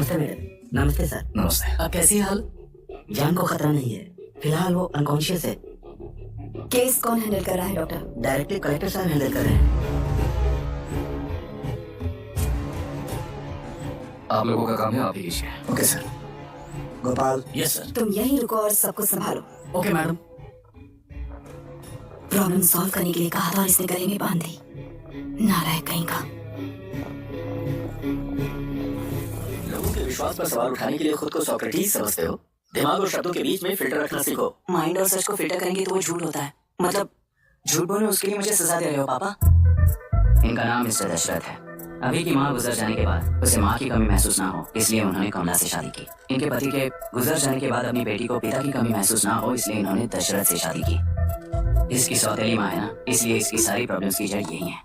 नमस्ते मैडम। नमस्ते सर। नमस्ते। अब कैसी हाल? जान को खतरा नहीं है, फिलहाल वो अनकॉन्शियस है। केस कौन हैंडल कर रहा है डॉक्टर? डायरेक्टली कलेक्टर साहब हैंडल कर रहे हैं। आप लोगों का काम है, आप ही कीजिए। Okay sir. Gopal, yes sir. तुम यहीं रुको और सबको संभालो। Okay madam. प्रॉब्लम सॉल्व करने के लिए कहा था और इसने गले में बांध दी। नालायक कहीं का। लोगों के विश्वास पर सवाल उठाने के लिए खुद को सोक्रेटिस समझते हो? दिमाग और शब्दों के बीच में फिल्टर रखना सीखो। माइंड और सच को फिल्टर करेंगे तो वो झूठ होता है। मतलब झूठ बोले उसके लिए मुझे सजा दे रहे हो पापा? इनका नाम मिस्टर दशरथ है। अभी की माँ गुजर जाने के बाद उसे माँ की कमी महसूस ना हो, इसलिए उन्होंने कमला से शादी की। इनके पति के गुजर जाने के बाद अपनी बेटी को पिता की कमी महसूस ना हो, इसलिए इन्होंने दशरथ से शादी की। इसकी सौतेली माँ है ना, इसलिए इसकी सारी प्रॉब्लम्स की जड़ यही है।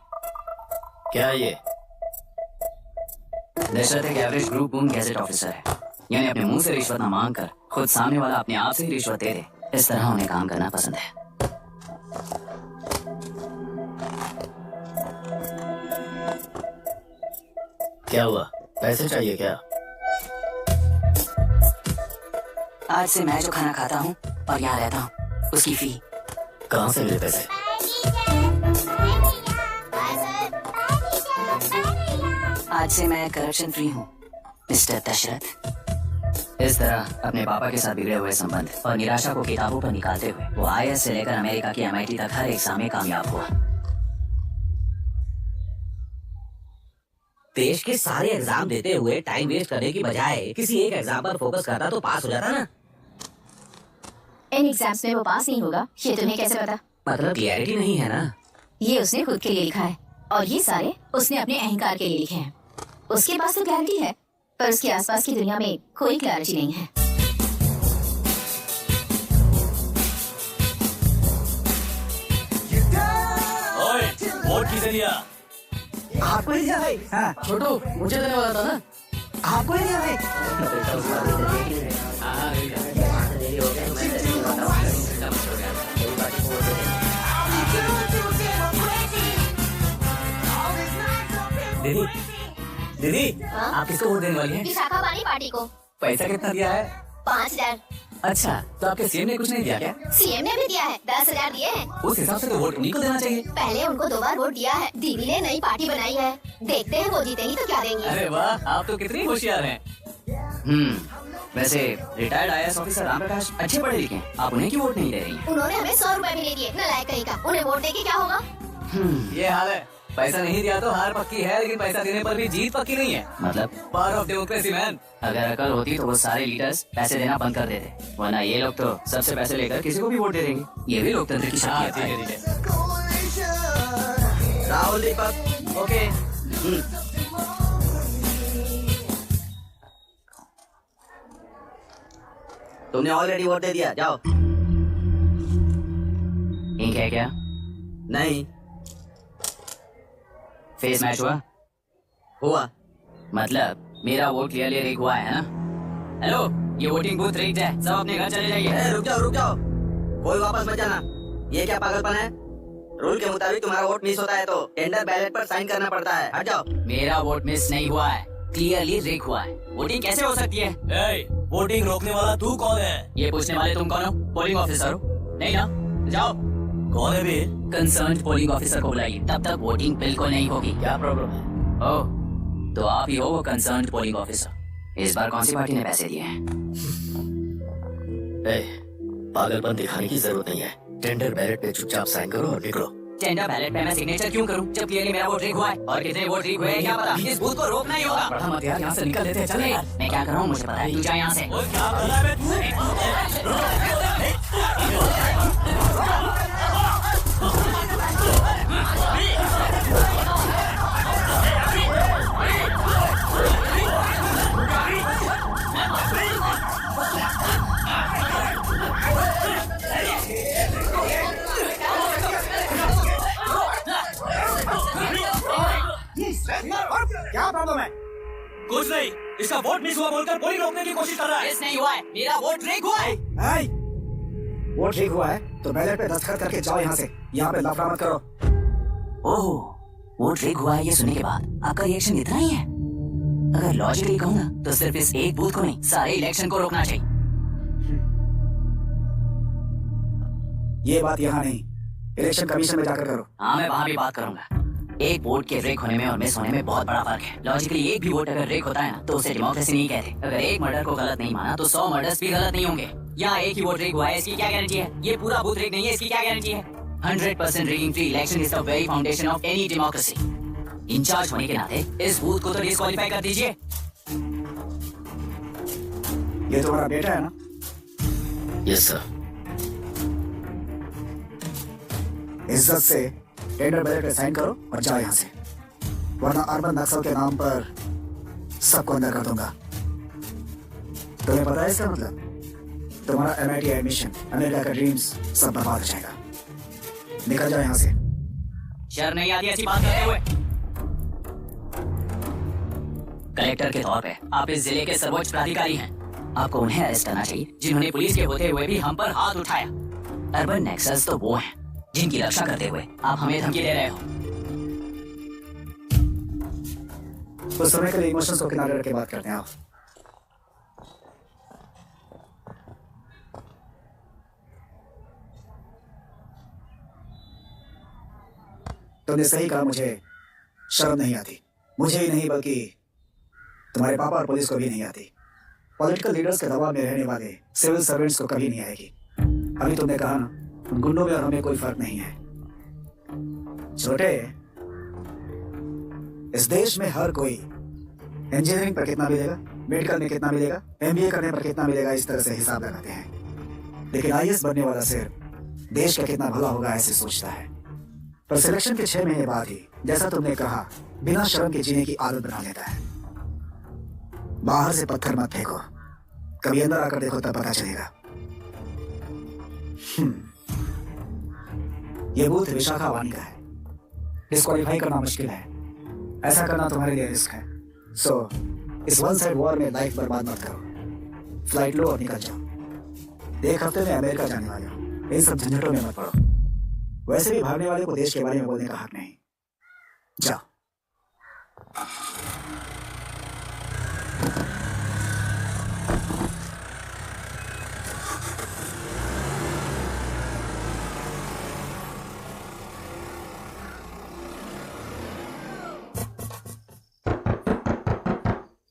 क्या ये? दशरथ एक average group boom gadget officer है, यानी अपने मुंह से रिश्वत न मांग कर खुद सामने वाला अपने आप से ही रिश्वत दे दे, इस तरह उन्हें काम करना पसंद है। क्या हुआ? पैसे चाहिए क्या? आज से मैं जो खाना खाता हूँ और यहाँ रहता हूँ उसकी फी। कहाँ से मिले पैसे? आज से मैं करप्शन फ्री हूँ मिस्टर दशरथ। इस तरह अपने पापा के साथ बिगड़े हुए संबंध और निराशा को किताबों पर निकालते हुए वो IIS से लेकर अमेरिका की MIT तक हर एग्जाम में कामयाब हुआ। देश के सारे एग्जाम देते हुए टाइम वेस्ट करने की बजाय किसी एक एग्जाम पर फोकस करता तो पास हो जाता ना। इन एग्जाम्स में वो पास नहीं होगा, ये तुम्हें कैसे पता? मतलब क्लियरिटी नहीं है ना। ये उसने खुद के लिए लिखा है और ये सारे उसने अपने अहंकार के लिए लिखे हैं। उसके पास तो क्लैरिटी है, पर उसके आसपास की दुनिया में कोई क्लैरिटी नहीं है। ओए, वोट किसे दिया? आपको ही दिया भाई। हाँ, छोटू, मुझे देने वाला था ना? आपको ही दिया भाई। दीदी, दीदी, आप किसको वोट देने वाली हैं? विशाखावाणी पार्टी को। पैसा कितना दिया है? 5,000। अच्छा, तो आपके सीएम ने कुछ नहीं दिया क्या? सीएम ने भी दिया है, 10,000 दिए हैं। उस हिसाब से तो वोट उन्हीं को देना चाहिए। पहले उनको 2 बार वोट दिया है। दीदी ने नई पार्टी बनाई है, देखते हैं वो जीतेंगी तो क्या देंगी। अरे वाह, आप तो कितनी होशियार हैं। वैसे retired IAS officer Ram Prakash अच्छे पढ़े लिखे हैं, आप उन्हें क्यों वोट नहीं दे रही हैं? उन्होंने हमें 100 रुपए भी नहीं दिए, नालायक कहीं का। उन्हें वोट देके क्या होगा? ये हाल है। पैसा नहीं दिया तो हार पक्की है, लेकिन पैसा देने पर भी जीत पक्की नहीं है। मतलब पावर ऑफ डेमोक्रेसी मैन। अगर अकल होती तो वो सारे लीडर्स पैसे देना बंद कर देते, वरना ये लोग तो सबसे पैसे लेकर किसी को भी वोट दे देंगे। ये भी लोकतंत्र की हाँ, शक्ति ठीक है। है, ठीक है। राहुल दीपक, ओके। तुमने ऑलरेडी वोट दे दिया, जाओ। इंक है क्या? नहीं फेस मैच हुआ? हुआ। मतलब मेरा वोट क्लियरली रिग हुआ है ना? हेलो, ये वोटिंग बूथ रिग्ड है, सब अपने घर चले जाइए। रुक जाओ, रुक जाओ, कोई वापस मत जाना। ये क्या पागलपन है? रूल के मुताबिक तुम्हारा वोट मिस होता है तो टेंडर बैलेट पर साइन करना पड़ता है। हट जाओ। मेरा वोट मिस नहीं हुआ है, क्लियरली रिग हुआ है। वोटिंग कैसे हो सकती है? वोटिंग रोकने वाला तू कौन है? ये पूछने वाले तुम कौन हो? पोलिंग ऑफिसर हो? नहीं ना? जाओ। कौन है बे? कंसर्न पोलिंग ऑफिसर को बुलाइए, तब तक वोटिंग बिल्कुल नहीं होगी। क्या प्रॉब्लम है? ओह, तो आप ही हो वो कंसर्न पोलिंग ऑफिसर। इस बार कौन सी पार्टी ने पैसे दिए हैं? पागलपन दिखाने की जरूरत नहीं है। टेंडर बैलेट पे चुपचाप साइन करो और निकलो। टेंडर बैलेट पे मैं सिग्नेचर क्यों करूं जब क्लियरली मेरा वोट रिग हुआ है? और कितने वोट रिग हुए हैं क्या पता? इस बूथ को रोकना ही होगा। पढ़ा मत यार, यहाँ से निकल लेते हैं। चल यार। मैं क्या कर रहा हूँ मुझे पता है, तू जा यहाँ से। ओए, क्या कर रहा है बे तू? क्या प्रॉब्लम है? कुछ नहीं, इसका वोट मिस हुआ बोलकर पोलिंग रोकने की कोशिश कर रहा है। मिस नहीं हुआ है, मेरा वोट रिग हुआ है। वोट ठीक हुआ है तो बैलेट पे दस्तखत करके जाओ यहाँ से। यहाँ पे लफड़ा मत करो। ओह, वोट रिग हुआ है ये सुनने के बाद आपका रिएक्शन इतना ही है? अगर लॉजिकली कहूँ ना तो सिर्फ इस एक बूथ को नहीं, सारे इलेक्शन को रोकना चाहिए। ये बात यहाँ नहीं, इलेक्शन कमीशन में जाकर करो। हाँ, मैं वहाँ भी बात करूंगा। एक वोट के रेक होने में और मिस होने में बहुत बड़ा फर्क है। लॉजिकली एक भी वोट अगर रेक होता है ना तो उसे डेमोक्रेसी नहीं कहते। अगर एक मर्डर को गलत नहीं माना तो 100 मर्डर्स भी गलत नहीं होंगे। यहाँ एक ही वोट रेक हुआ है, इसकी क्या गारंटी है? ये पूरा बूथ रेक नहीं है, इसकी क्या गारंटी है? 100% rigging free election is the very foundation of any democracy. Incharge होने के नाते इस बूथ को तो डिस्क्वालीफाई कर दीजिए। ये तुम्हारा बेटा है ना? Yes sir. इज्जत से टेंडर बैलेट पे साइन करो और जाओ यहाँ से, वरना अर्बन नक्सल के नाम पर सबको अंदर कर दूंगा। तुम्हें पता है इसका मतलब? तुम्हारा MIT एडमिशन, अमेरिका का ड्रीम्स सब बर्बाद हो जाएगा। निकल जाओ यहाँ से। शर्म नहीं आती ऐसी बात करते हुए? कलेक्टर के तौर पे आप इस जिले के सर्वोच्च प्राधिकारी हैं। आपको उन्हें अरेस्ट करना चाहिए जिन्होंने पुलिस के होते हुए भी हम पर हाथ उठाया। अर्बन नेक्सल्स तो वो हैं जिनकी रक्षा करते हुए आप हमें धमकी दे रहे हो। उस समय के लिए इमोशंस को किनारे रख के बात करते हैं। आओ। तुमने सही कहा, मुझे शर्म नहीं आती। मुझे ही नहीं बल्कि तुम्हारे पापा और पुलिस को भी नहीं आती। पॉलिटिकल लीडर्स के दबाव में रहने वाले सिविल सर्वेंट्स को कभी नहीं आएगी। अभी तुमने कहा ना, उन गुंडों में और हमें कोई फर्क नहीं है। छोटे, इस देश में हर कोई इंजीनियरिंग पर कितना मिलेगा, मेडिकल में कितना मिलेगा, MBA करने पर कितना मिलेगा, इस तरह से हिसाब लगाते हैं। लेकिन IAS बनने वाला सिर्फ देश का कितना भला होगा ऐसे सोचता है। पर सिलेक्शन के 6 महीने बाद ही, जैसा तुमने कहा, बिना शर्म के जीने की आदत बना लेता है। बाहर से पत्थर मत फेंको, कभी अंदर आकर देखो तब पता चलेगा। ये बूथ विशाखा वानी का है। डिस्क्वालीफाई करना मुश्किल है, ऐसा करना तुम्हारे लिए रिस्क है। सो इस वन साइड वॉर में लाइफ बर्बाद मत करो। फ्लाइट लो और निकल जाओ। 1 हफ्ते में अमेरिका जाने वाले हो, इन सब झंझटों में मत पड़ो। वैसे भी भागने वाले को देश के बारे में बोलने का हक नहीं। जाओ।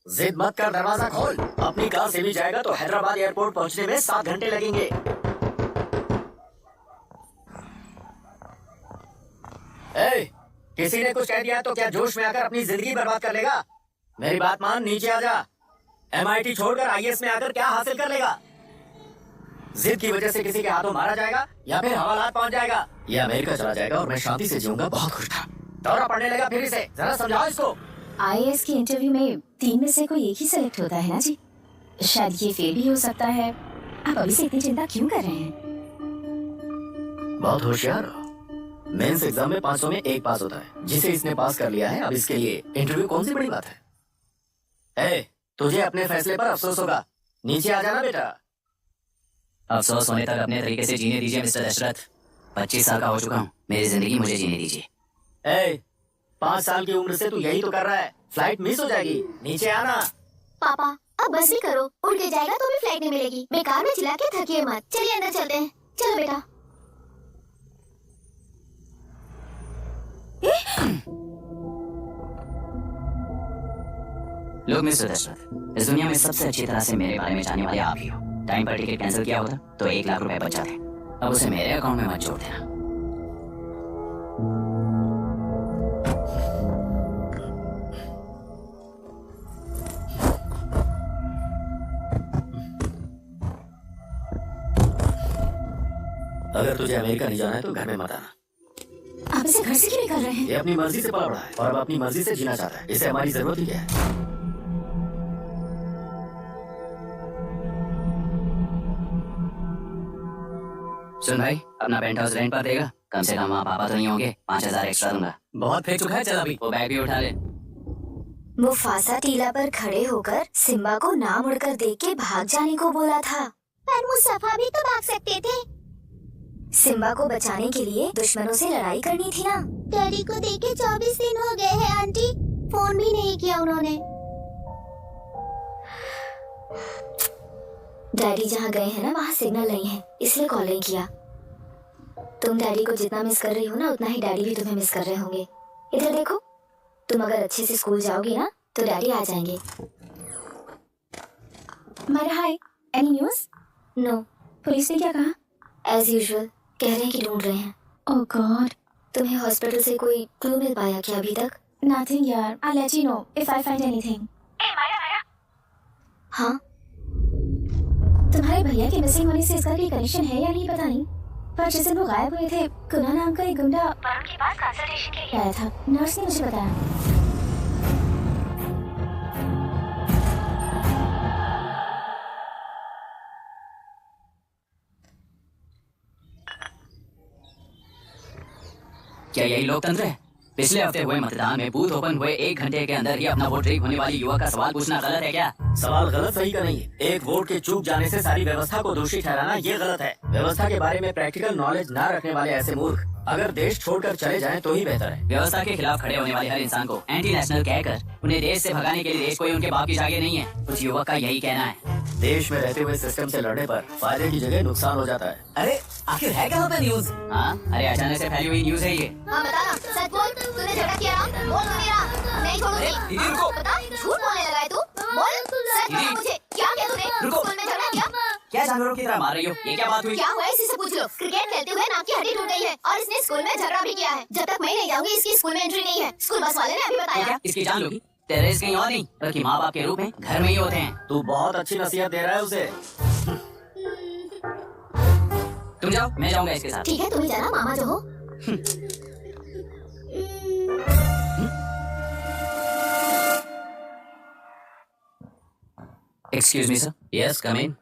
जिद मत कर, दरवाजा खोल। अपनी कार से भी जाएगा तो हैदराबाद एयरपोर्ट पहुंचने में 7 घंटे लगेंगे। किसी ने कुछ कह दिया तो क्या जोश में आकर अपनी जिंदगी बर्बाद कर लेगा? मेरी बात मान, नीचे आ जा। MIT छोड़कर IAS में आकर क्या हासिल कर लेगा? जिद की वजह से किसी के हाथों मारा जाएगा या फिर हवालात पहुंच जाएगा, या अमेरिका चला जाएगा और मैं शांति से जीऊंगा। बहुत खुश था। दौरा पड़ने लगा फिर से। जरा समझाओ इसको। IAS की इंटरव्यू में 3 में से कोई एक ही सेलेक्ट होता है ना जी? शायद ये फेल भी हो सकता है। आप अभी से इतनी चिंता क्यों कर रहे हैं? बहुत होशियार हो। मेंस एग्जाम में 500 में 1 पास होता है, जिसे इसने पास कर लिया है। अब इसके लिए इंटरव्यू कौन सी बड़ी बात है? तुझे अपने फैसले पर अफसोस होगा। नीचे आ जाना बेटा। अफसोस होने तक अपने तरीके से जीने दीजिए मिस्टर दशरथ। 25 साल का हो चुका हूँ, मेरी जिंदगी मुझे जीने दीजिए। 5 साल की उम्र से तू यही तो कर रहा है। फ्लाइट मिस हो जाएगी, नीचे आना। पापा अब बस भी करो, उड़ के जाएगा तो भी फ्लाइट नहीं मिलेगी। बेकार में चिल्ला के थकिए मत। चलिए अंदर चलते हैं। चलो बेटा। लोग मिस्टर दशरथ, इस दुनिया में सबसे अच्छी तरह से मेरे बारे में जानने वाले आप ही हो। टाइम पर टिकट कैंसिल किया होता तो 1 लाख रुपए बच जाते। अब उसे मेरे अकाउंट में मत जोड़ देना। अगर तुझे अमेरिका नहीं जाना है तो घर में मत आना। आप इसे घर से क्यों निकाल रहे हैं? ये अपनी मर्जी से पला बड़ा है और अब अपनी मर्जी से जीना चाहता है। इसे हमारी जरूरत ही क्या है? सुन भाई, अपना पेंट हाउस रेंट पर देगा? कम से कम वहाँ पापा तो नहीं होंगे। 5000 एक्स्ट्रा दूंगा। बहुत फेंक चुका है, चल अभी। वो बैग भी उठा ले। मुफासा टीला पर खड़े होकर सिम्बा को ना मुड़कर देख के भाग जाने को बोला था, पर मुस्तफा भी तो भाग सकते थे। सिम्बा को बचाने के लिए दुश्मनों से लड़ाई करनी थी ना। डैडी को देखे 24 दिन हो गए हैं आंटी, फोन भी नहीं किया उन्होंने। डैडी जहाँ गए हैं ना वहाँ सिग्नल नहीं है, इसलिए कॉल नहीं किया। तुम डैडी को जितना मिस कर रही हो ना उतना ही डैडी भी तुम्हें मिस कर रहे होंगे। इधर देखो, तुम अगर अच्छे से स्कूल जाओगी ना तो डैडी आ जाएंगे। मायरा हाय, एनी न्यूज़? नो, पुलिस ने क्या कहा? एज यूजुअल कह रहे हैं कि ढूंढ रहे हैं। ओह गॉड, तुम्हें हॉस्पिटल से कोई क्लू मिल पाया क्या अभी तक? नथिंग यार, I let you know if I find anything. हाँ, तुम्हारे भैया के मिसिंग होने से इसका कोई कनेक्शन है या नहीं पता नहीं, पर जिस दिन वो गायब हुए थे कुना नाम का एक गुंडा वरुण के पास कंसल्टेशन के लिए आया था। नर्स ने मुझे बताया। क्या यही लोकतंत्र है? पिछले हफ्ते हुए मतदान में बूथ ओपन हुए 1 घंटे के अंदर ही अपना वोट रीक होने वाली युवक का सवाल पूछना गलत है क्या? सवाल गलत सही का नहीं है। एक वोट के चूक जाने से सारी व्यवस्था को दोषी ठहराना ये गलत है। व्यवस्था के बारे में प्रैक्टिकल नॉलेज न रखने वाले ऐसे मूर्ख अगर देश छोड़कर चले जाएं तो ही बेहतर है। व्यवस्था के खिलाफ खड़े होने वाले हर इंसान को एंटी नेशनल कहकर उन्हें देश से भगाने के लिए देश कोई उनके बाप की जागीर नहीं है। कुछ युवक का यही कहना है। देश में रहते हुए सिस्टम से लड़ने पर फायदे की जगह नुकसान हो जाता है। अरे आखिर है कहाँ पे न्यूज़? हाँ, अरे अचानक से फैली हुई न्यूज है ये। हाँ बता ना, सच बोल, तूने झगड़ा किया ना? बोल तो मेरा, नहीं छोड़ूंगी। दीदी रुको। बता, झूठ बोलने लगा है तू? बोल, सच बता मुझे, क्या किया तूने? रुको। स्कूल में झगड़ा किया? क्या जानवरों की तरह मार रही हो? ये क्या बात हुई? क्या हुआ है इसी से पूछ लो। क्रिकेट खेलते हुए नाक की हड्डी टूट गई है और इसने स्कूल में झगड़ा भी किया है। जब तक मैं नहीं जाऊंगी इसकी स्कूल में एंट्री नहीं है। स्कूल बस वाले ने अभी तो बताया। क्या इसकी जान लोगी? टेररिस्ट कहीं और नहीं बल्कि माँ बाप के रूप में घर में ही होते हैं। तू बहुत अच्छी नसीहत दे रहा है उसे। तुम जाओ, मैं जाऊंगा इसके साथ। ठीक है, तुम ही जाना, मामा जो हो। Excuse me sir. Yes, come in.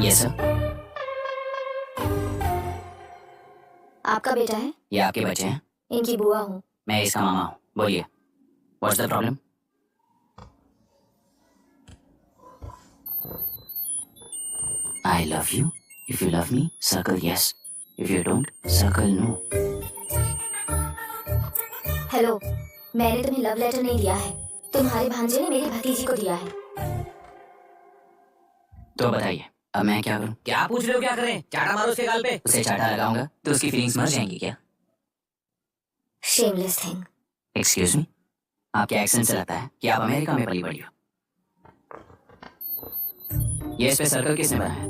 Yes sir. आपका बेटा है? ये आपके बच्चे हैं? इनकी बुआ हूँ। मैं इसका मामा हूँ। बोलिए, what's the problem? I love you. If you love me, circle yes. If you don't, circle no. Hello, मैंने तुम्हें लव लेटर नहीं दिया है, तुम्हारे भांजे ने मेरी भतीजी को दिया है। तो बताइए, अब मैं क्या करूं? क्या पूछ रहे हो? क्या करें? चाटा मारो उसके गाल पे। उसे चाटा लगाऊंगा तो उसकी फीलिंग्स मर जाएंगी क्या? Shameless thing. एक्सक्यूज मी, आपके एक्सेंट से लगता है कि आप अमेरिका में पली बड़ी हो। ये इस पे सर्कल किसने बनाया?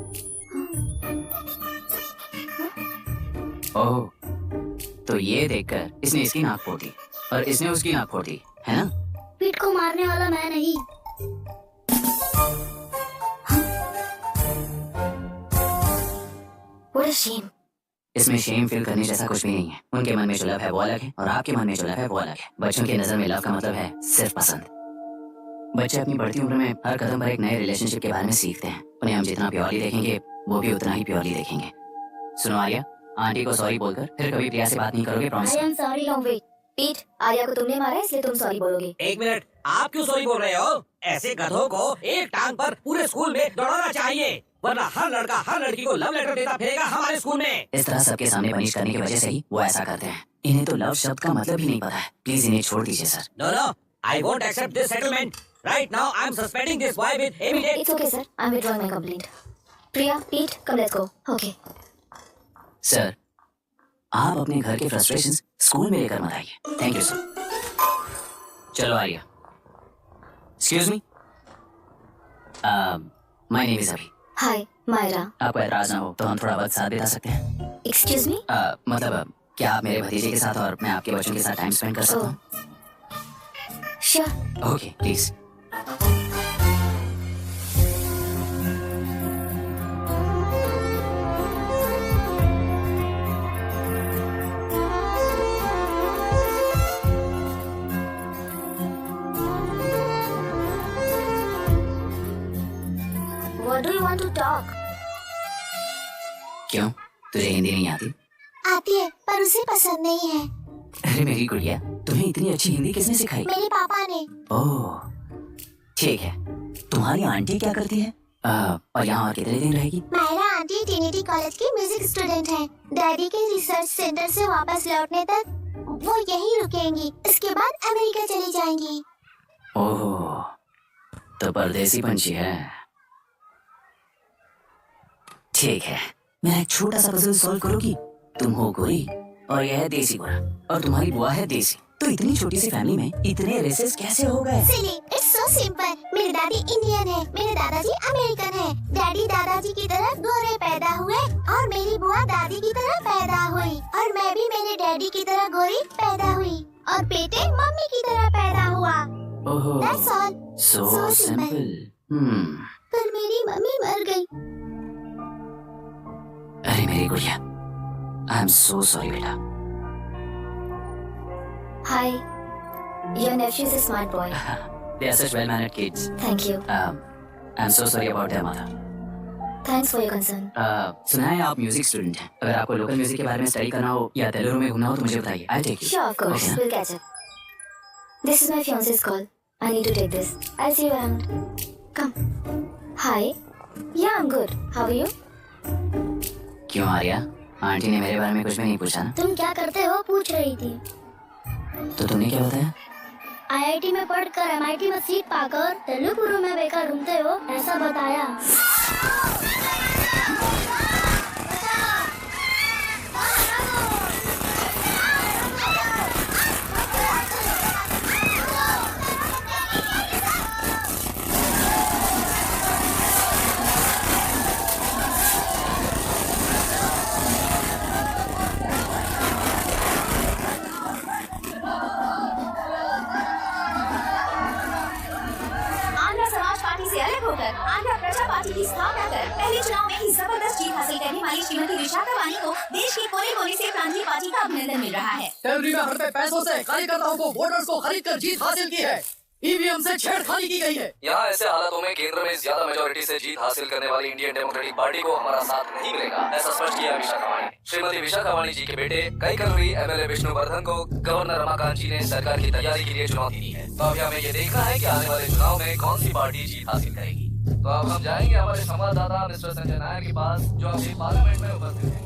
ओह, तो ये देखकर इसने इसकी नाक फोड़ दी और इसने उसकी नाक फोड़ दी, है ना? पीठ को मारने वाला मैं नहीं। What a shame. इसमें शेम फील करने जैसा कुछ भी नहीं है। उनके मन में जो लव है वो अलग है और आपके मन में जो लव है वो अलग है। बच्चों की नजर में लव का मतलब है सिर्फ पसंद। बच्चे अपनी बढ़ती उम्र में हर कदम पर एक नए रिलेशनशिप के बारे में सीखते हैं। उन्हें हम जितना प्योरली देखेंगे वो भी उतना ही प्योरली देखेंगे। सुनो आर्या, आंटी को सॉरी बोलकर फिर कभी प्रिया से बात नहीं करोगे, promise? I am sorry, long wait. पीठ, आर्या को तुमने मारा इसलिए तुम सॉरी बोलोगे। एक मिनट, आप क्यों सॉरी बोल रहे हो? ऐसे गधों को एक टांग पर पूरे स्कूल में दौड़ाना चाहिए, वरना हर लड़का हर लड़की को लव लेटर देता फिरेगा हमारे स्कूल में। इस तरह सबके सामने पनिश करने की वजह से ही वो ऐसा करते हैं। इन्हें तो लव शब्द का मतलब ही नहीं पता है। प्लीज इन्हें छोड़ दीजिए sir. No no, I won't accept this settlement. Right now I am suspending this boy with immediate. It's okay, sir. I'm withdrawing my complaint. Priya, पीठ, come let's go. Okay. Sir, आप अपने घर के फ्रस्ट्रेशंस स्कूल में लेकर मत आइए। Thank you sir. चलो Arya. Excuse me, my name is Abhi. Hi, Myra. आपको एतराज ना हो तो हम थोड़ा वक्त साथ बिता सकते हैं? Excuse me? मतलब क्या आप मेरे भतीजे के साथ और मैं आपके बच्चों के साथ टाइम स्पेंड कर सकता हूँ? Sure. Okay, please. What do you want to talk? क्यों, तुझे हिंदी नहीं आती? आती है, पर उसे पसंद नहीं है। अरे मेरी गुड़िया, तुम्हें इतनी अच्छी हिंदी किसने सिखाई? मेरे पापा ने। ओह, ठीक है। तुम्हारी आंटी क्या करती है? और यहाँ और कितने दिन रहेगी? Myra aunty daddy trinity college के म्यूजिक स्टूडेंट हैं। डैडी के रिसर्च सेंटर से वापस लौटने तक वो यहीं रुकेंगी, इसके बाद अमेरिका चली जाएंगी। ओह, तो परदेसी पंछी है। ठीक है, मेरा एक छोटा सा पजल सॉल्व करोगी? तुम हो गोरी और यह है देसी गोरा और तुम्हारी बुआ है देसी, तो इतनी छोटी सी फैमिली में इतने रेसेस कैसे हो गए? सिली, इट्स सो सिंपल। मेरे दादी इंडियन है, मेरे दादाजी अमेरिकन है। डैडी दादाजी की तरह गोरे पैदा हुए और मेरी बुआ दादी की तरह पैदा हुई और मैं भी मेरे डैडी की तरह गोरी पैदा हुई और बेटे मम्मी की तरह पैदा हुआ। ओह, That's all. so So simple. पर मेरी मम्मी मर गई। अरे मेरी गुड़िया, आई एम सो सॉरी बेटा। Hi. Your nephew is a smart boy. They are such well-mannered kids. Thank you. I'm so sorry about their mother. Thanks for your concern. सुना है आप म्यूजिक स्टूडेंट हैं। अगर आपको लोकल म्यूजिक के बारे में स्टडी करना हो या तेलुगु में घूमना हो तो मुझे बताइए। I'll take you. Sure, of course. Okay. We'll catch up. This is my fiance's call. I need to take this. I'll see you around. Come. Hi. Yeah, I'm good. How are you? क्यों Arya? Aunty ने मेरे बारे में कुछ भी नहीं पूछा ना? तुम क्या करते हो पूछ रही थी। तो तुमने क्या बताया? IIT में पढ़कर MIT में सीट पाकर तेलुगु में बेकार घूमते हो ऐसा बताया। आंध्र समाज पार्टी से अलग होकर आंध्र प्रजा पार्टी की स्थापना कर पहले चुनाव में ही जबरदस्त जीत हासिल करने वाली श्रीमती विशाखा वानी को देश के कोने कोने से प्रांतीय पार्टी का अभिनंदन मिल रहा है। टेलरी में हड़पे पैसों से कार्यकर्ताओं को वोटर्स को खरीद कर जीत हासिल की है। ईवीएम से छेड़खानी की गई है। यहाँ ऐसे हालातों में केंद्र में ज्यादा मेजोरिटी से जीत हासिल करने वाली इंडियन डेमोक्रेटिक पार्टी को हमारा साथ नहीं मिलेगा, ऐसा स्पष्ट किया विशाखा वाणी। श्रीमती विशाखा वाणी जी के बेटे कई करोड़ी MLA विष्णुवर्धन को गवर्नर रमाकांत जी ने सरकार की तैयारी के लिए चुनौती दी है। तो अभी हमें ये देखना है कि आने वाले चुनाव में कौन सी पार्टी जीत हासिल करेगी। तो अब हम जाएंगे हमारे संवाददाता मिस्टर संजय नायर के पास, जो अभी पार्लियामेंट में उपस्थित है।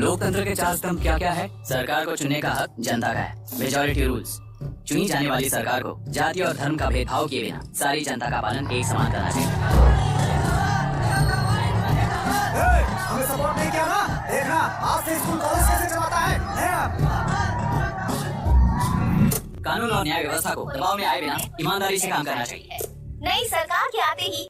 लोकतंत्र के चार स्तंभ क्या क्या है? सरकार को चुनने का हक जनता का है। Majority rules. चुनी जाने वाली सरकार को जाति और धर्म का भेदभाव किए बिना सारी जनता का पालन एक समान करना चाहिए। हमें सपोर्ट नहीं किया ना? देखना आज से स्कूल कॉलेज कैसे चलाता है। कानून और न्याय व्यवस्था को दबाव में आए बिना ईमानदारी से काम करना चाहिए। नई सरकार के आते ही